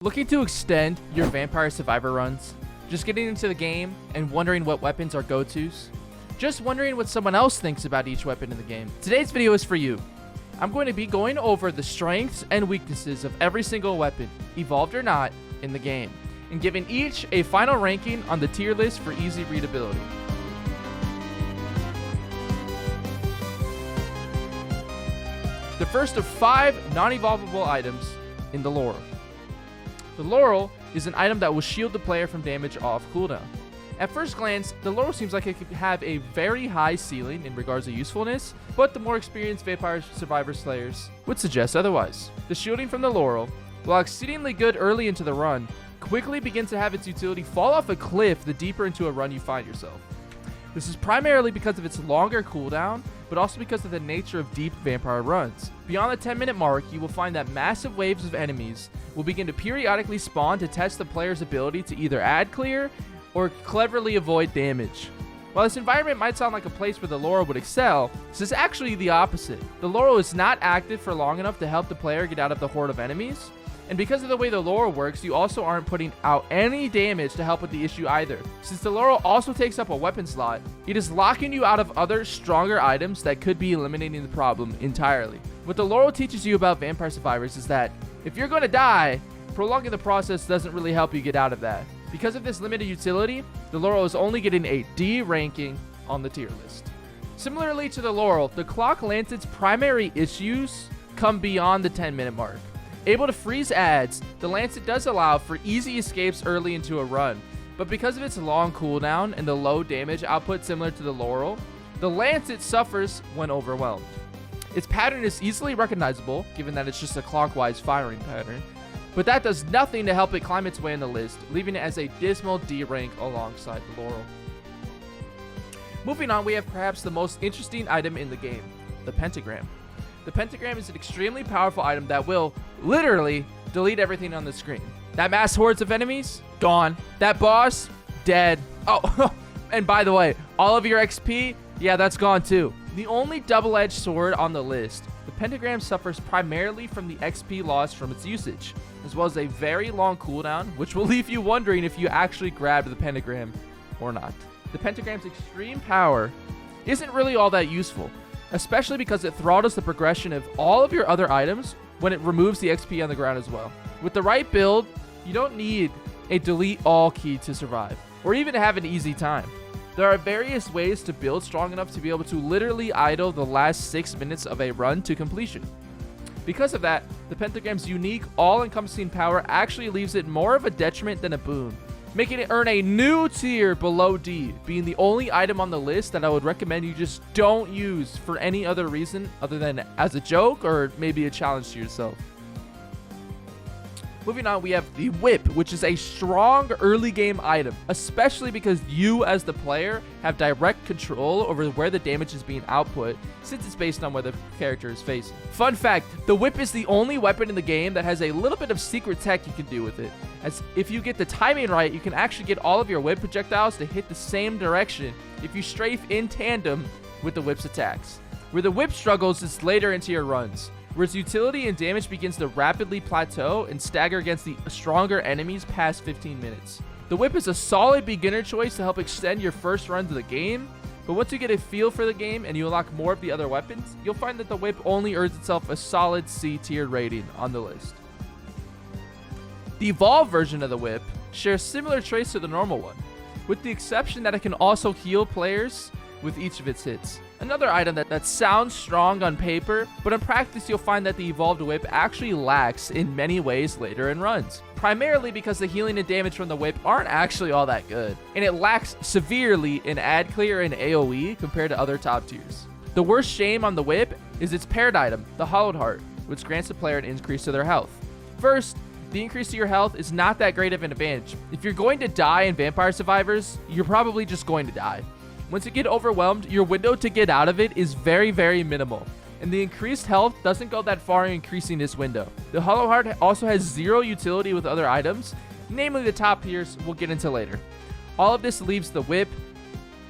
Looking to extend your Vampire Survivor runs? Just getting into the game and wondering what weapons are go-tos? Just wondering what someone else thinks about each weapon in the game? Today's video is for you. I'm going to be going over the strengths and weaknesses of every single weapon, evolved or not, in the game, and giving each a final ranking on the tier list for easy readability. The first of 5 non-evolvable items in the Laurel. The Laurel is an item that will shield the player from damage off cooldown. At first glance, the Laurel seems like it could have a very high ceiling in regards to usefulness, but the more experienced Vampire Survivor Slayers would suggest otherwise. The shielding from the Laurel, while exceedingly good early into the run, quickly begins to have its utility fall off a cliff the deeper into a run you find yourself. This is primarily because of its longer cooldown, but also because of the nature of deep vampire runs. Beyond the 10-minute mark, you will find that massive waves of enemies will begin to periodically spawn to test the player's ability to either ad clear or cleverly avoid damage. While this environment might sound like a place where the Laurel would excel, this is actually the opposite. The Laurel is not active for long enough to help the player get out of the horde of enemies, and because of the way the Laurel works, you also aren't putting out any damage to help with the issue either. Since the Laurel also takes up a weapon slot, it is locking you out of other stronger items that could be eliminating the problem entirely. What the Laurel teaches you about Vampire Survivors is that if you're going to die, prolonging the process doesn't really help you get out of that. Because of this limited utility, the Laurel is only getting a D ranking on the tier list. Similarly to the Laurel, the Clock Lancet's primary issues come beyond the 10-minute mark. Able to freeze ads, the Lancet does allow for easy escapes early into a run, but because of its long cooldown and the low damage output similar to the Laurel, the Lancet suffers when overwhelmed. Its pattern is easily recognizable, given that it's just a clockwise firing pattern, but that does nothing to help it climb its way in the list, leaving it as a dismal D rank alongside the Laurel. Moving on, we have perhaps the most interesting item in the game, the Pentagram. The Pentagram is an extremely powerful item that will literally delete everything on the screen. That mass hordes of enemies, gone. That boss, dead. Oh, and by the way, all of your XP, yeah, that's gone too. The only double-edged sword on the list, the Pentagram suffers primarily from the XP loss from its usage, as well as a very long cooldown, which will leave you wondering if you actually grabbed the Pentagram or not. The Pentagram's extreme power isn't really all that useful, especially because it throttles the progression of all of your other items when it removes the XP on the ground as well. With the right build, you don't need a delete all key to survive, or even to have an easy time. There are various ways to build strong enough to be able to literally idle the last 6 minutes of a run to completion. Because of that, the Pentagram's unique, all-encompassing power actually leaves it more of a detriment than a boon, making it earn a new tier below D, being the only item on the list that I would recommend you just don't use for any other reason other than as a joke or maybe a challenge to yourself. Moving on, we have the Whip, which is a strong early game item, especially because you as the player have direct control over where the damage is being output, since it's based on where the character is facing. Fun fact, the Whip is the only weapon in the game that has a little bit of secret tech you can do with it, as if you get the timing right, you can actually get all of your Whip projectiles to hit the same direction if you strafe in tandem with the Whip's attacks. Where the Whip struggles is later into your runs, where its utility and damage begins to rapidly plateau and stagger against the stronger enemies past 15 minutes. The Whip is a solid beginner choice to help extend your first run to the game, but once you get a feel for the game and you unlock more of the other weapons, you'll find that the Whip only earns itself a solid C tier rating on the list. The evolved version of the Whip shares similar traits to the normal one, with the exception that it can also heal players with each of its hits. Another item that sounds strong on paper, but in practice you'll find that the evolved Whip actually lacks in many ways later in runs. Primarily because the healing and damage from the Whip aren't actually all that good, and it lacks severely in ad clear and AoE compared to other top tiers. The worst shame on the Whip is its paired item, the Hollowed Heart, which grants the player an increase to their health. First, the increase to your health is not that great of an advantage. If you're going to die in Vampire Survivors, you're probably just going to die. Once you get overwhelmed, your window to get out of it is very, very minimal, and the increased health doesn't go that far in increasing this window. The Hollow Heart also has zero utility with other items, namely the top tiers we'll get into later. All of this leaves the Whip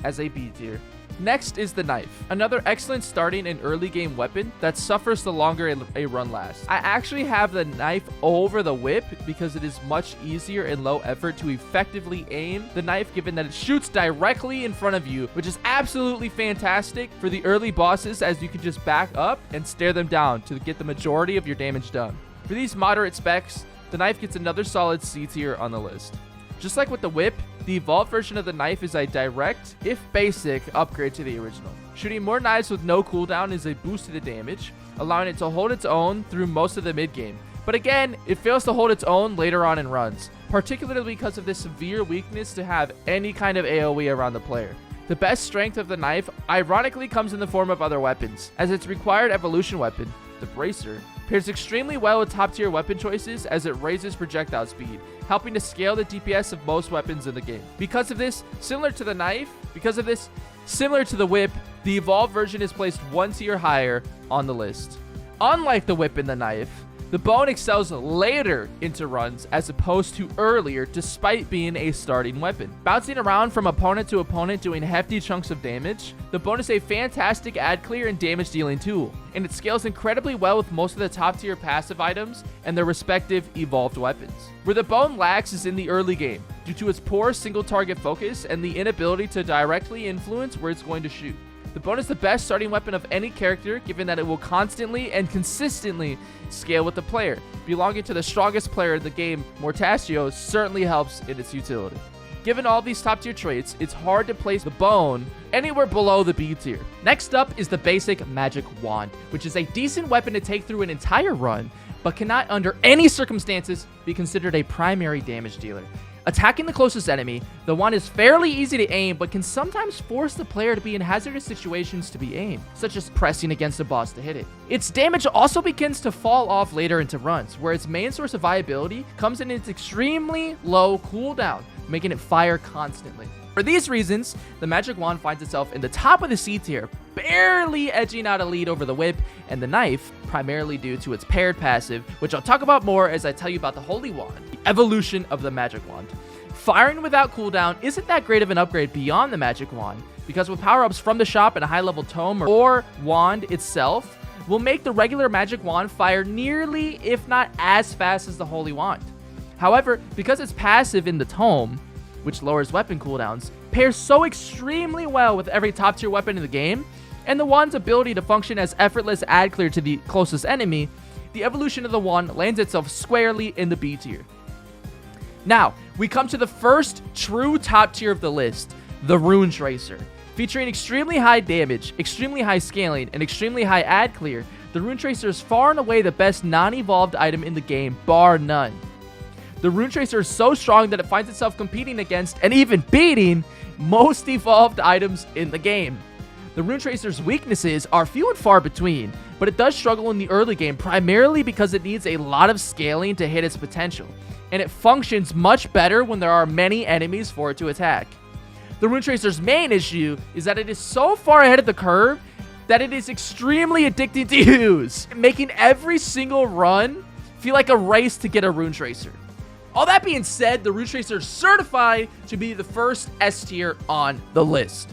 as a B tier. Next is the knife, another excellent starting and early game weapon that suffers the longer a run lasts. I actually have the knife over the whip because it is much easier and low effort to effectively aim the knife, given that it shoots directly in front of you, which is absolutely fantastic for the early bosses, as you can just back up and stare them down to get the majority of your damage done. For these moderate specs, the knife gets another solid C tier on the list. Just like with the whip, the evolved version of the knife is a direct, if basic, upgrade to the original. Shooting more knives with no cooldown is a boost to the damage, allowing it to hold its own through most of the mid-game. But again, it fails to hold its own later on in runs, particularly because of this severe weakness to have any kind of AoE around the player. The best strength of the knife ironically comes in the form of other weapons, as its required evolution weapon, the bracer, pairs extremely well with top tier weapon choices as it raises projectile speed, helping to scale the DPS of most weapons in the game. Because of this, similar to the whip, the evolved version is placed one tier higher on the list. Unlike the whip and the knife, the bone excels later into runs as opposed to earlier, despite being a starting weapon. Bouncing around from opponent to opponent doing hefty chunks of damage, the bone is a fantastic ad clear and damage dealing tool, and it scales incredibly well with most of the top tier passive items and their respective evolved weapons. Where the bone lacks is in the early game, due to its poor single target focus and the inability to directly influence where it's going to shoot. The bone is the best starting weapon of any character, given that it will constantly and consistently scale with the player. Belonging to the strongest player in the game, Mortasio, certainly helps in its utility. Given all these top tier traits, it's hard to place the bone anywhere below the B tier. Next up is the basic magic wand, which is a decent weapon to take through an entire run, but cannot under any circumstances be considered a primary damage dealer. Attacking the closest enemy, the wand is fairly easy to aim, but can sometimes force the player to be in hazardous situations to be aimed, such as pressing against a boss to hit it. Its damage also begins to fall off later into runs, where its main source of viability comes in its extremely low cooldown, making it fire constantly. For these reasons, the magic wand finds itself in the top of the C tier, barely edging out a lead over the whip and the knife, primarily due to its paired passive, which I'll talk about more as I tell you about the holy wand, the evolution of the magic wand. Firing without cooldown isn't that great of an upgrade beyond the magic wand, because with power-ups from the shop and a high-level tome or wand itself will make the regular magic wand fire nearly, if not as fast as the holy wand. However, because it's passive in the tome, which lowers weapon cooldowns, pairs so extremely well with every top tier weapon in the game, and the wand's ability to function as effortless ad clear to the closest enemy, the evolution of the wand lands itself squarely in the B tier. Now, we come to the first true top tier of the list, the Rune Tracer. Featuring extremely high damage, extremely high scaling, and extremely high ad clear, the Rune Tracer is far and away the best non-evolved item in the game, bar none. The Rune Tracer is so strong that it finds itself competing against, and even beating, most evolved items in the game. The Rune Tracer's weaknesses are few and far between, but it does struggle in the early game primarily because it needs a lot of scaling to hit its potential, and it functions much better when there are many enemies for it to attack. The Rune Tracer's main issue is that it is so far ahead of the curve that it is extremely addicting to use, making every single run feel like a race to get a Rune Tracer. All that being said, the Rune Tracer is certified to be the first S tier on the list.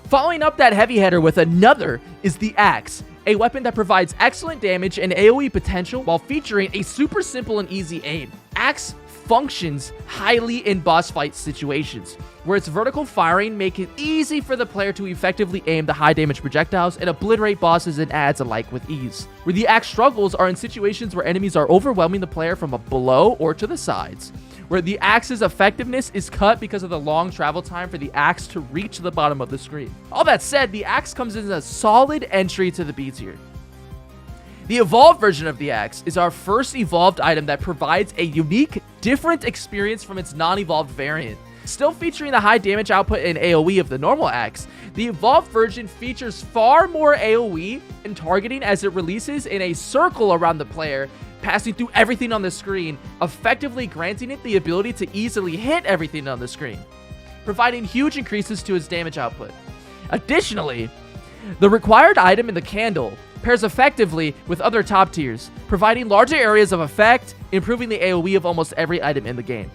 Following up that heavy hitter with another is the Axe, a weapon that provides excellent damage and AoE potential while featuring a super simple and easy aim. Axe functions highly in boss fight situations, where its vertical firing make it easy for the player to effectively aim the high damage projectiles and obliterate bosses and adds alike with ease. Where the Axe struggles are in situations where enemies are overwhelming the player from below or to the sides, where the Axe's effectiveness is cut because of the long travel time for the Axe to reach the bottom of the screen. All that said, the Axe comes in as a solid entry to the B tier. The evolved version of the Axe is our first evolved item that provides a unique, different experience from its non-evolved variant. Still featuring the high damage output and AoE of the normal Axe, the evolved version features far more AoE and targeting as it releases in a circle around the player, passing through everything on the screen, effectively granting it the ability to easily hit everything on the screen, providing huge increases to its damage output. Additionally, the required item in the candle pairs effectively with other top tiers, providing larger areas of effect, improving the AoE of almost every item in the game.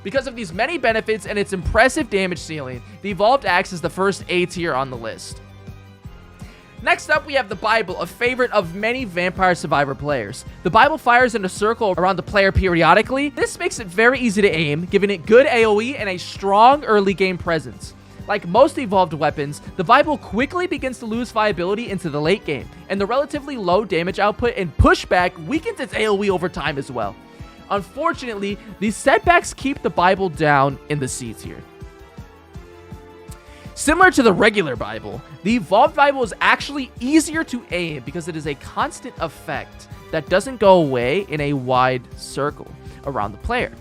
Because of these many benefits and its impressive damage ceiling, the Evolved Axe is the first A tier on the list. Next up, we have the Bible, a favorite of many Vampire Survivor players. The Bible fires in a circle around the player periodically. This makes it very easy to aim, giving it good AoE and a strong early game presence. Like most evolved weapons, the Bible quickly begins to lose viability into the late game, and the relatively low damage output and pushback weakens its AoE over time as well. Unfortunately, these setbacks keep the Bible down in the C tier. Similar to the regular Bible, the Evolved Bible is actually easier to aim because it is a constant effect that doesn't go away in a wide circle around the player,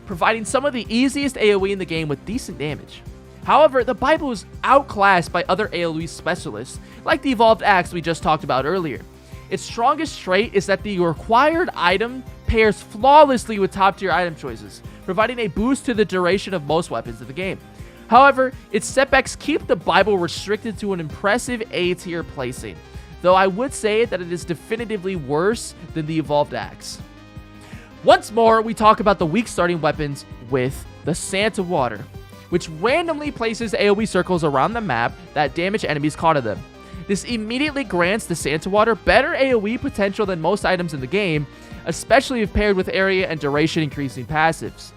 providing some of the easiest AoE in the game with decent damage. However, the Bible is outclassed by other AoE specialists, like the Evolved Axe we just talked about earlier. Its strongest trait is that the required item pairs flawlessly with top tier item choices, providing a boost to the duration of most weapons of the game. However, its setbacks keep the Bible restricted to an impressive A tier placing, though I would say that it is definitively worse than the Evolved Axe. Once more, we talk about the weak starting weapons with the Santa Water, which randomly places AoE circles around the map that damage enemies caught in them. This immediately grants the Santa Water better AoE potential than most items in the game, especially if paired with area and duration increasing passives.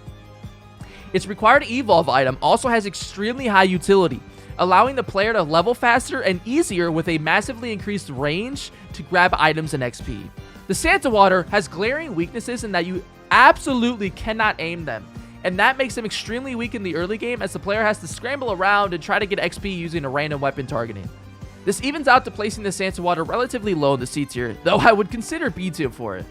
Its required evolve item also has extremely high utility, allowing the player to level faster and easier with a massively increased range to grab items and XP. The Santa Water has glaring weaknesses in that you absolutely cannot aim them, and that makes them extremely weak in the early game as the player has to scramble around and try to get XP using a random weapon targeting. This evens out to placing the Santa Water relatively low in the C tier, though I would consider B tier for it.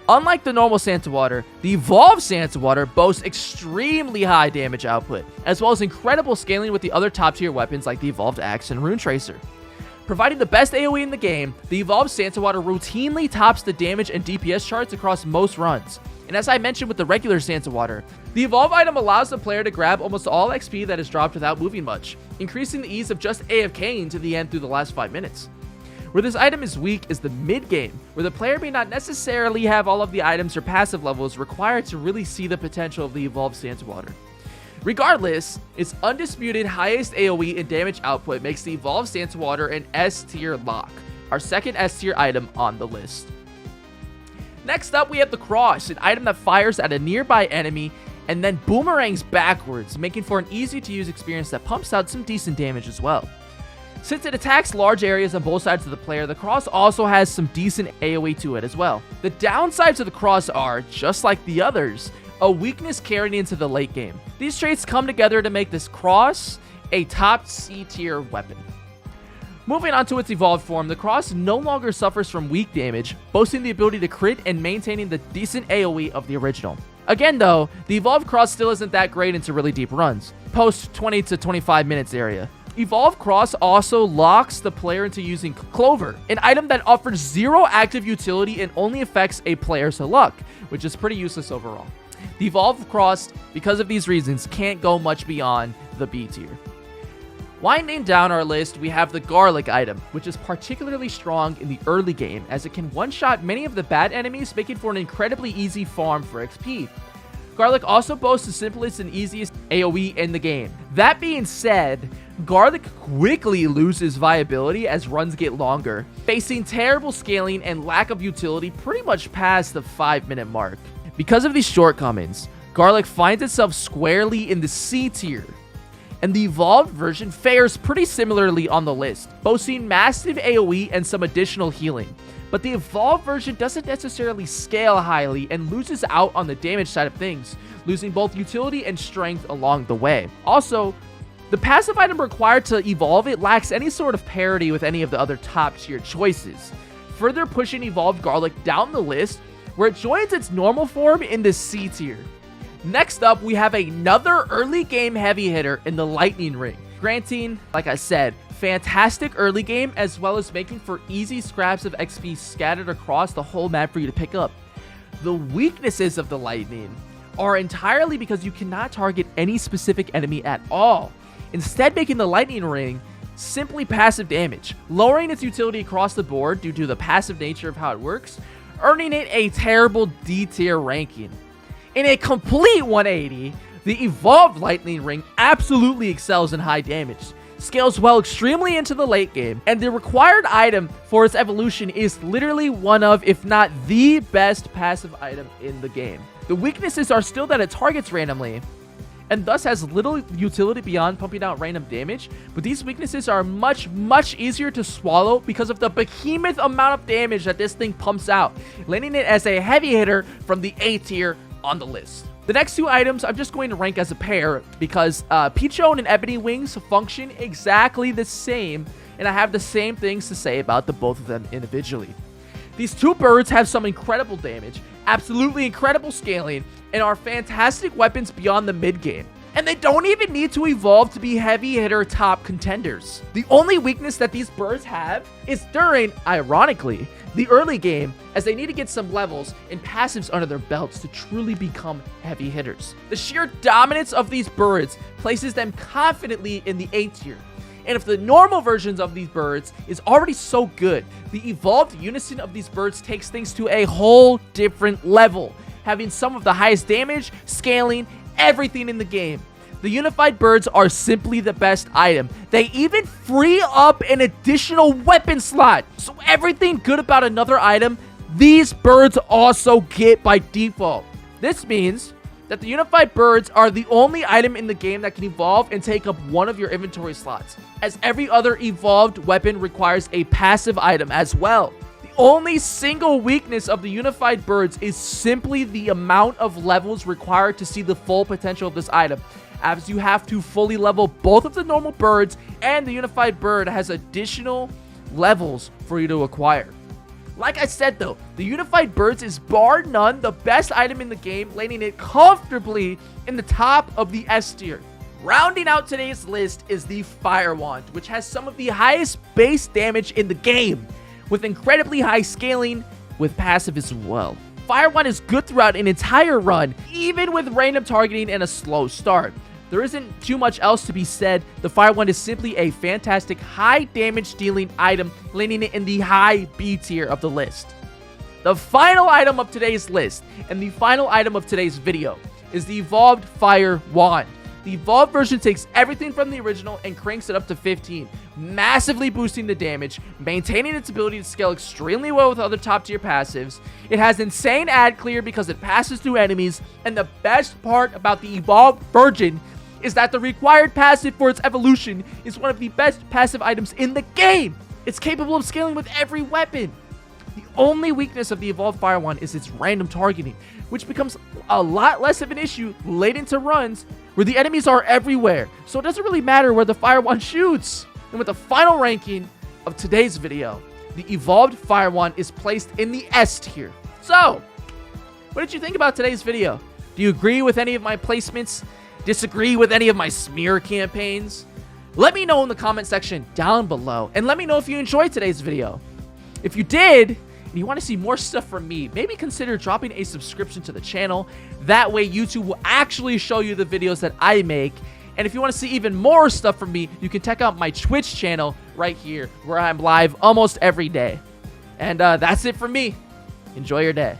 Unlike the normal Santa Water, the Evolved Santa Water boasts extremely high damage output, as well as incredible scaling with the other top tier weapons like the Evolved Axe and Rune Tracer. Providing the best AoE in the game, the Evolved Santa Water routinely tops the damage and DPS charts across most runs. And as I mentioned with the regular Santa Water, the Evolve item allows the player to grab almost all XP that is dropped without moving much, increasing the ease of just AFKing to the end through the last 5 minutes. Where this item is weak is the mid-game, where the player may not necessarily have all of the items or passive levels required to really see the potential of the Evolved Santa Water. Regardless, its undisputed highest AoE and damage output makes the Evolved Santa Water an S-tier lock, our second S-tier item on the list. Next up, we have the Cross, an item that fires at a nearby enemy and then boomerangs backwards, making for an easy-to-use experience that pumps out some decent damage as well. Since it attacks large areas on both sides of the player, the Cross also has some decent AoE to it as well. The downsides of the Cross are, just like the others, a weakness carrying into the late game. These traits come together to make this Cross a top C tier weapon. Moving on to its evolved form, the Cross no longer suffers from weak damage, boasting the ability to crit and maintaining the decent AoE of the original. Again though, the evolved Cross still isn't that great into really deep runs, post 20 to 25 minutes area. Evolved Cross also locks the player into using Clover, an item that offers zero active utility and only affects a player's luck, which is pretty useless overall. The Evolved Cross, because of these reasons, can't go much beyond the B tier. Winding down our list, we have the Garlic item, which is particularly strong in the early game as it can one-shot many of the bad enemies, making for an incredibly easy farm for XP. Garlic also boasts the simplest and easiest AoE in the game. That being said, Garlic quickly loses viability as runs get longer, facing terrible scaling and lack of utility pretty much past the 5-minute mark. Because of these shortcomings, Garlic finds itself squarely in the C tier, and the evolved version fares pretty similarly on the list, boasting massive AoE and some additional healing. But the evolved version doesn't necessarily scale highly and loses out on the damage side of things, losing both utility and strength along the way. Also, the passive item required to evolve it lacks any sort of parity with any of the other top tier choices, further pushing evolved Garlic down the list where it joins its normal form in the C tier. Next up, we have another early game heavy hitter in the Lightning Ring, granting, like I said, fantastic early game as well as making for easy scraps of XP scattered across the whole map for you to pick up. The weaknesses of the Lightning are entirely because you cannot target any specific enemy at all, instead making the Lightning Ring simply passive damage, lowering its utility across the board due to the passive nature of how it works, earning it a terrible D tier ranking. In a complete 180, the evolved lightning ring absolutely excels in high damage, scales well extremely into the late game, and the required item for its evolution is literally one of, if not the best passive item in the game. The weaknesses are still that it targets randomly, and thus has little utility beyond pumping out random damage, but these weaknesses are much easier to swallow because of the behemoth amount of damage that this thing pumps out, landing it as a heavy hitter from the A tier on the list. The next two items I'm just going to rank as a pair because Pichon and Ebony Wings function exactly the same, and I have the same things to say about the both of them individually. These two birds have some incredible damage, absolutely incredible scaling, and are fantastic weapons beyond the mid game. And they don't even need to evolve to be heavy hitter top contenders. The only weakness that these birds have is during, ironically, the early game, as they need to get some levels and passives under their belts to truly become heavy hitters. The sheer dominance of these birds places them confidently in the A tier. And if the normal versions of these birds is already so good, the evolved unison of these birds takes things to a whole different level, having some of the highest damage, scaling, everything in the game. The unified birds are simply the best item. They even free up an additional weapon slot. So everything good about another item, these birds also get by default. This means that the unified birds are the only item in the game that can evolve and take up one of your inventory slots, as every other evolved weapon requires a passive item as well. The only single weakness of the unified birds is simply the amount of levels required to see the full potential of this item, as you have to fully level both of the normal birds, and the unified bird has additional levels for you to acquire. Like I said though, the unified birds is bar none the best item in the game, landing it comfortably in the top of the S tier. Rounding out today's list is the Fire Wand, which has some of the highest base damage in the game, with incredibly high scaling with passive as well. Fire Wand is good throughout an entire run, even with random targeting and a slow start. There isn't too much else to be said. The Fire Wand is simply a fantastic high damage dealing item, landing it in the high B tier of the list. The final item of today's list, and the final item of today's video, is the Evolved Fire Wand. The evolved version takes everything from the original and cranks it up to 15, massively boosting the damage, maintaining its ability to scale extremely well with other top tier passives. It has insane ad clear because it passes through enemies, and the best part about the evolved version is that the required passive for its evolution is one of the best passive items in the game. It's capable of scaling with every weapon. The only weakness of the Evolved Fire Wand is its random targeting, which becomes a lot less of an issue late into runs where the enemies are everywhere, so it doesn't really matter where the Fire Wand shoots. And with the final ranking of today's video, the Evolved Fire Wand is placed in the S tier. So, what did you think about today's video? Do you agree with any of my placements? Disagree with any of my smear campaigns? Let me know in the comment section down below, and let me know if you enjoyed today's video. If you did, and you want to see more stuff from me, maybe consider dropping a subscription to the channel. That way YouTube will actually show you the videos that I make. And if you want to see even more stuff from me, you can check out my Twitch channel right here, where I'm live almost every day. And that's it for me. Enjoy your day.